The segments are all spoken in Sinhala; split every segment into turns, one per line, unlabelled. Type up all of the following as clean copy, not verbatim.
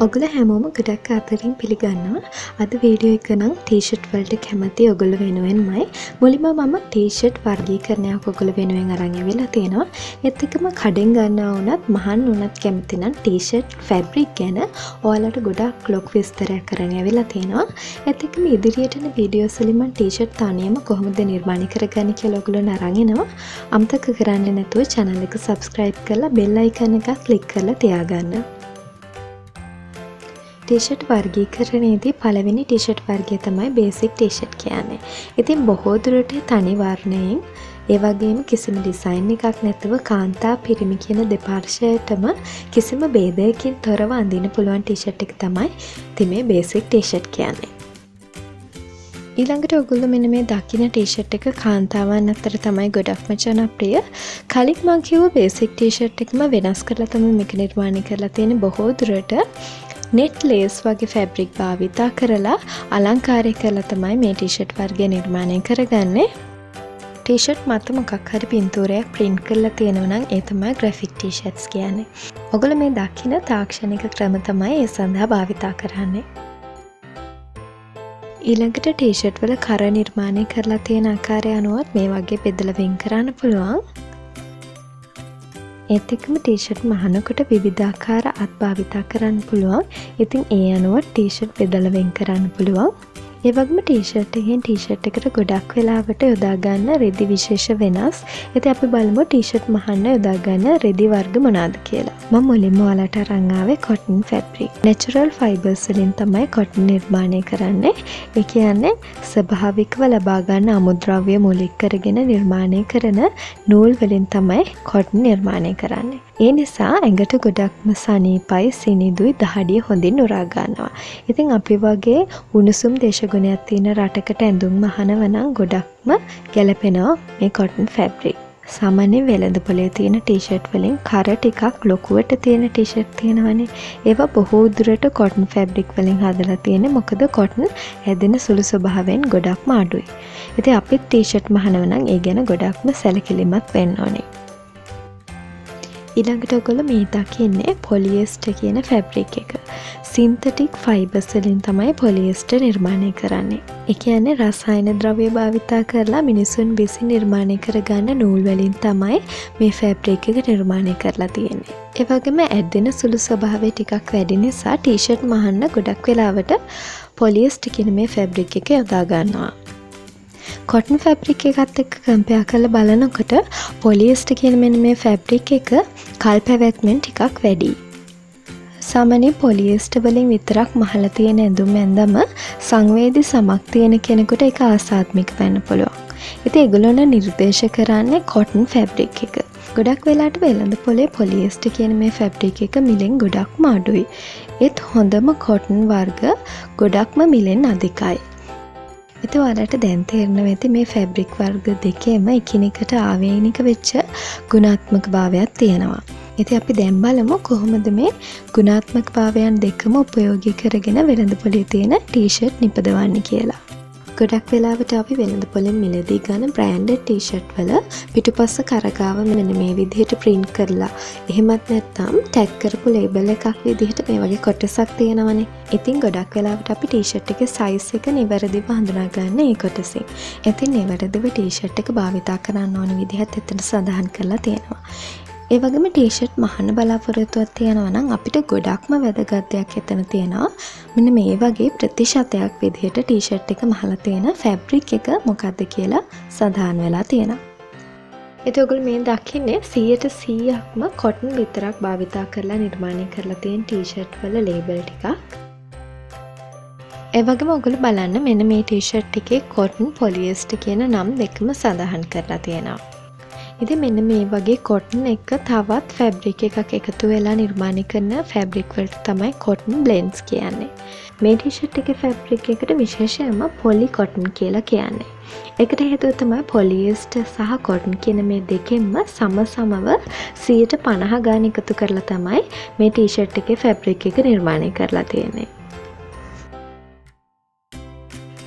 ඔගොල්ලෝ හැමෝම ගොඩක් අතරින් පිළිගන්නවා. අද වීඩියෝ එක නම් ටී-ෂර්ට් වලට කැමති ඔගොල්ලෝ වෙනුවෙන්මයි. මුලින්ම මම ටී-ෂර්ට් වර්ගීකරණයක් ඔගොල්ලෝ වෙනුවෙන් අරන් ඉවිලා තියෙනවා. ඒත් එක්කම කඩෙන් ගන්නවා වුණත් මහන් වුණත් කැමති නම් ටී-ෂර්ට් ෆැබ්‍රික් ගැන ඔයාලට ගොඩක් ලොකු විස්තරයක් කරන් ඉවිලා තියෙනවා. ඒත් එක්කම ඉදිරියට යන වීඩියෝස් වලින් මම ටී-ෂර්ට් තනියම කොහොමද නිර්මාණය කරගන්නේ කියලා ඔගොල්ලෝ අරන් එනවා. අමතක කරන්නේ නැතුව channel එක subscribe කරලා bell icon එක click කරලා තියාගන්න. ටී-ෂර්ට් වර්ගීකරණයේදී පළවෙනි ටී-ෂර්ට් වර්ගය තමයි බේසික් ටී-ෂර්ට් කියන්නේ. ඉතින් බොහෝ දුරට තනි වර්ණයෙන් ඒ වගේම කිසිම ඩිසයින් එකක් නැතුව කාන්තා පිරිමි කියන දෙපාර්ශ්වයටම කිසිම ભેදයකින් තොරව අඳින්න පුළුවන් ටී-ෂර්ට් එක තමයි ඉතින් මේ බේසික් ටී-ෂර්ට් කියන්නේ. ඊළඟට ඔයගොල්ලෝ මෙන්න මේ දකින්න ටී-ෂර්ට් එක කාන්තාවන් අතර තමයි ගොඩක්ම ජනප්‍රිය. කලින් මම කිව්ව බේසික් ටී-ෂර්ට් එකම වෙනස් කරලා තමයි මේක නිර්මාණය කරලා තියෙන්නේ. බොහෝ දුරට net lace වගේ ෆැබ්‍රික් භාවිතා කරලා අලංකාරය කරලා තමයි මේ ටී-ෂර්ට් වර්ගය නිර්මාණය කරගන්නේ. ටී-ෂර්ට් මත මොකක් හරි පින්තූරයක් print කරලා තියෙනවා නම් ඒ තමයි graphic t-shirts කියන්නේ. ඔයගොල්ලෝ මේ දකින්න තාක්ෂණික ක්‍රම තමයි ඒ සඳහා භාවිතා කරන්නේ. ඊළඟට ටී-ෂර්ට් වල කර නිර්මාණය කරලා තියෙන ආකාරය අනුව මේ වගේ බෙදලා වෙන් කරන්න පුළුවන්. ඒත් එක්කම ටී-ෂර්ට් මහනකොට විවිධාකාර අත් භාවිතා කරන්න පුළුවන්. ඉතින් ඒ අනුව ටී-ෂර්ට් බෙදලා වෙන් කරන්න පුළුවන්. ඒ වගේම ටී-ෂර්ට් එකෙන් ටී-ෂර්ට් එකට ගොඩක් වෙලාවට යොදා ගන්න රෙදි විශේෂ වෙනස්. ඉතින් අපි බලමු ටී-ෂර්ට් මහන්න යොදා ගන්න රෙදි වර්ග මොනවාද කියලා. මම මුලින්ම ඔයාලට අරන් ආවේ cotton fabric. natural fibers වලින් තමයි cotton නිර්මාණය කරන්නේ. ඒ කියන්නේ ස්වභාවිකව ලබා ගන්න අමුද්‍රව්‍ය මූලික කරගෙන නිර්මාණය කරන නූල් වලින් තමයි cotton නිර්මාණය කරන්නේ. ඒ නිසා ඇඟට ගොඩක්ම සනීපයි සිනිඳුයි දහඩිය හොඳින් උරා ගන්නවා. ඉතින් අපි වගේ උණුසුම් දේශගුණයක් තියෙන රටකට ඇඳුම් මහනව නම් ගොඩක්ම ගැලපෙනවා මේ cotton fabric. සාමාන්‍යයෙන් වෙළඳ පොලේ තියෙන ටී-ෂර්ට් වලින් කර ටිකක් ලොකුවට තියෙන ටී-ෂර්ට් තියෙනවනේ. ඒවා බොහෝ දුරට cotton fabric වලින් හදලා තියෙන්නේ. මොකද cotton හැදෙන සුළු ස්වභාවයෙන් ගොඩක්ම අඩුයි. ඉතින් අපිත් ටී-ෂර්ට් මහනව නම් ඒ ගැන ගොඩක්ම සැලකිලිමත් වෙන්න ඕනේ. ඊළඟට ඔයගොල්ලෝ මේ දකින්නේ පොලියස්ටර් කියන ෆැබ්‍රික් එක. සින්තටික් ෆයිබර්ස් වලින් තමයි පොලියස්ටර් නිර්මාණය කරන්නේ. ඒ කියන්නේ රසායන ද්‍රව්‍ය භාවිතා කරලා මිනිසුන් විසින් නිර්මාණය කරගන්න නූල් වලින් තමයි මේ ෆැබ්‍රික් එක නිර්මාණය කරලා තියෙන්නේ. ඒ වගේම ඇදෙන සුළු ස්වභාවය ටිකක් වැඩි නිසා ටී-ෂර්ට් මහන්න ගොඩක් වෙලාවට පොලියස්ටර් කියන මේ ෆැබ්‍රික් එක යොදා ගන්නවා. cotton fabric එකත් එක්ක කම්පෙයාර් කරලා බලනකොට polyester කියන මෙන්න මේ fabric එක කල් පැවැත්මෙන් ටිකක් වැඩි. සාමාන්‍ය polyester වලින් විතරක් මහලා තියෙන ඇඳුම් ඇඳම සංවේදී සමක් තියෙන කෙනෙකුට ඒක ආසාත්මික වෙන්න පුළුවන්. ඉතින් ඒගොල්ලෝ නිර්දේශ කරන්නේ cotton fabric එක. ගොඩක් වෙලාවට වෙළඳ පොලේ polyester කියන මේ fabric එක මිලෙන් ගොඩක්ම අඩුයි. ඒත් හොඳම cotton වර්ග ගොඩක්ම මිලෙන් අධිකයි. ඉතින් ඔයාලට දැන් තේරෙනවා ඇති මේ ෆැබ්‍රික් වර්ග දෙකේම එකිනෙකට ආවේනික වෙච්ච ගුණාත්මක භාවයක් තියෙනවා. ඉතින් අපි දැන් බලමු කොහොමද මේ ගුණාත්මක භාවයන් දෙකම උපයෝගී කරගෙන වෙළඳ පොලේ තියෙන ටී-ෂර්ට් නිපදවන්නේ කියලා. ගොඩක් වෙලාවට අපි වෙළඳ පොලෙන් මිලදී ගන්න බ්‍රෑන්ඩඩ් ටී-ෂර්ට් වල පිටුපස්ස කරගාව මෙන්න මේ විදිහට print කරලා එහෙමත් නැත්නම් ටැග් කරපු ලේබල් එකක් විදිහට මේ වගේ කොටසක් තියෙනවනේ. ඉතින් ගොඩක් වෙලාවට අපි ටී-ෂර්ට් එකේ size එක නිවැරදිව හඳුනා ගන්න ඒ කොටසින්. ඉතින් නිවැරදිව ටී-ෂර්ට් එක භාවිතා කරන්න ඕන විදිහත් එතන සඳහන් කරලා තියෙනවා. ඒ වගේම ටී-ෂර්ට් මහන්න බලාපොරොත්තුවක් තියෙනවා නම් අපිට ගොඩක්ම වැදගත් දෙයක් එතන තියෙනවා. මෙන්න මේ වගේ ප්‍රතිශතයක් විදිහට ටී-ෂර්ට් එක මහලා තියෙන ෆැබ්‍රික් එක මොකක්ද කියලා සඳහන් වෙලා තියෙනවා. ඒත් ඔයගොල්ලෝ මේ දකින්නේ 100%ක්ම cotton විතරක් භාවිතා කරලා නිර්මාණය කරලා තියෙන ටී-ෂර්ට් වල ලේබල් ටිකක්. ඒ වගේම ඔයගොල්ලෝ බලන්න මෙන්න මේ ටී-ෂර්ට් එකේ cotton polyester කියන නම් දෙකම සඳහන් කරලා තියෙනවා. ඉතින් මෙන්න මේ වගේ cotton එක තවත් fabric එකක් එකතු වෙලා නිර්මාණය කරන fabric වලට තමයි cotton blends කියන්නේ. මේ ටී-ෂර්ට් එකේ fabric එකට විශේෂයෙන්ම poly cotton කියලා කියන්නේ. ඒකට හේතුව තමයි polyester සහ cotton කියන මේ දෙකෙන්ම සමසමව 50% ගාන එකතු කරලා තමයි මේ ටී-ෂර්ට් එකේ fabric එක නිර්මාණය කරලා තියෙන්නේ.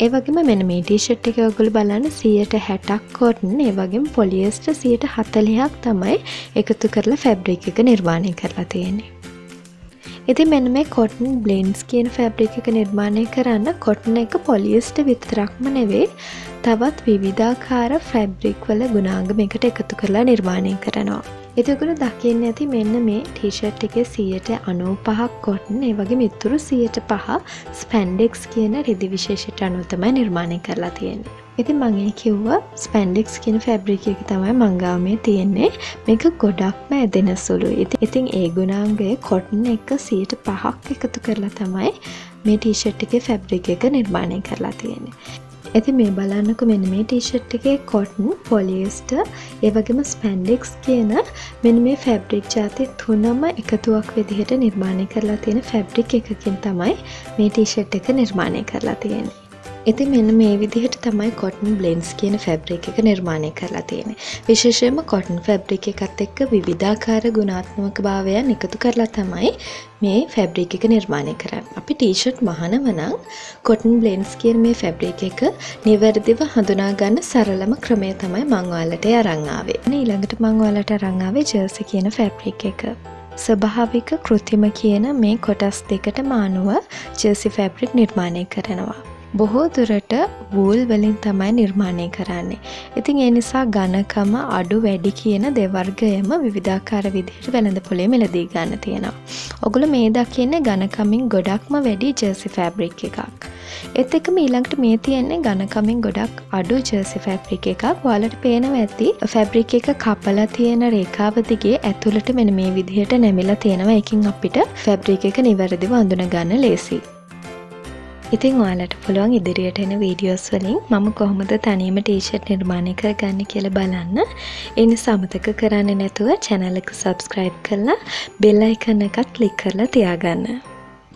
ඒ වගේම මෙන්න මේ ටී-ෂර්ට් එක ඔයගොල්ලෝ බලන්න 60%ක් cotton ඒ වගේම polyester 40%ක් තමයි එකතු කරලා fabric එක නිර්මාණය කරලා තියෙන්නේ. ඉතින් මෙන්න මේ කොටන් බ්ලෙන්ඩ්ස් කියන ෆැබ්‍රික් එක නිර්මාණය කරන්න කොටන් එක පොලියස්ටර් විතරක්ම නෙවෙයි තවත් විවිධාකාර ෆැබ්‍රික් වල ගුණාංග මේකට එකතු කරලා නිර්මාණය කරනවා. එතකොට දකින්න ඇති මෙන්න මේ ටී-ෂර්ට් එකේ 95% කොටන් ඒ වගේම ඉතුරු 105 ස්පැන්ඩෙක්ස් කියන රිදි විශේෂයට අනුව තමයි නිර්මාණය කරලා තියෙන්නේ. ඉතින් මම ඒ කිව්වා ස්පැන්ඩෙක්ස් කියන ෆැබ්‍රික් එක තමයි මං ගාව මේ තියෙන්නේ. මේක ගොඩක්ම ඇදෙන සුළුයි. ඉතින් ඒ ගුණාංගය කොටන් එක 105ක් එකතු කරලා තමයි මේ ටී-ෂර්ට් එකේ ෆැබ්‍රික් එක නිර්මාණය කරලා තියෙන්නේ. ඉතින් මේ බලන්නකො මෙන්න මේ ටී-ෂර්ට් එකේ කොටන්, පොලියස්ටර්, ඒ වගේම ස්පැන්ඩෙක්ස් කියන මෙන්න මේ ෆැබ්‍රික් ಜಾති තුනම එකතුවක් විදිහට නිර්මාණය කරලා තියෙන ෆැබ්‍රික් එකකින් තමයි මේ ටී-ෂර්ට් එක නිර්මාණය කරලා තියෙන්නේ. ඉතින් මෙන්න මේ විදිහට තමයි කොටන් බ්ලෙන්ඩ්ස් කියන ෆැබ්‍රික් එක නිර්මාණය කරලා තියෙන්නේ. විශේෂයෙන්ම කොටන් ෆැබ්‍රික් එකත් එක්ක විවිධාකාර ගුණාත්මක භාවයන් එකතු කරලා තමයි මේ ෆැබ්‍රික් එක නිර්මාණය කරන්නේ. අපි ටී-ෂර්ට් මහනව නම් කොටන් බ්ලෙන්ඩ්ස් කියන මේ ෆැබ්‍රික් එක නිවැරදිව හඳුනා ගන්න සරලම ක්‍රමය තමයි මම ඔයාලට අරන් ආවේ. ඊළඟට මම ඔයාලට අරන් ආවේ ජර්සි කියන ෆැබ්‍රික් එක. ස්වභාවික කෘත්‍රිම කියන මේ කොටස් දෙකටම අනුව ජර්සි ෆැබ්‍රික් නිර්මාණය කරනවා. බොහෝ දුරට වූල් වලින් තමයි නිර්මාණය කරන්නේ. ඉතින් ඒ නිසා ඝනකම අඩු වැඩි කියන දෙවර්ගයම විවිධාකාර විදිහට වෙළඳපොලේ මිලදී ගන්න තියෙනවා. ඔගොල්ලෝ මේ දකින්නේ ඝනකමින් ගොඩක්ම වැඩි ජර්සි ෆැබ්‍රික් එකක්. ඒත් එක්කම ඊළඟට මේ තියෙන්නේ ඝනකමින් ගොඩක් අඩු ජර්සි ෆැබ්‍රික් එකක්. ඔයාලට පේනවා ඇති ෆැබ්‍රික් එක කපලා තියෙන රේඛාව දිගේ ඇතුළට මෙන්න මේ විදිහට නැමිලා තියෙනවා. ඒකින් අපිට ෆැබ්‍රික් එක නිවැරදිව අඳුන ගන්න ලේසියි. ඉතින් ඔයාලට පුළුවන් ඉදිරියට එන වීඩියෝස් වලින් මම කොහොමද තනියම ටී-ෂර්ට් නිර්මාණය කරගන්නේ කියලා බලන්න. ඒ නිසා අමතක කරන්නේ නැතුව channel එක subscribe කරලා bell icon එකත් click කරලා තියාගන්න.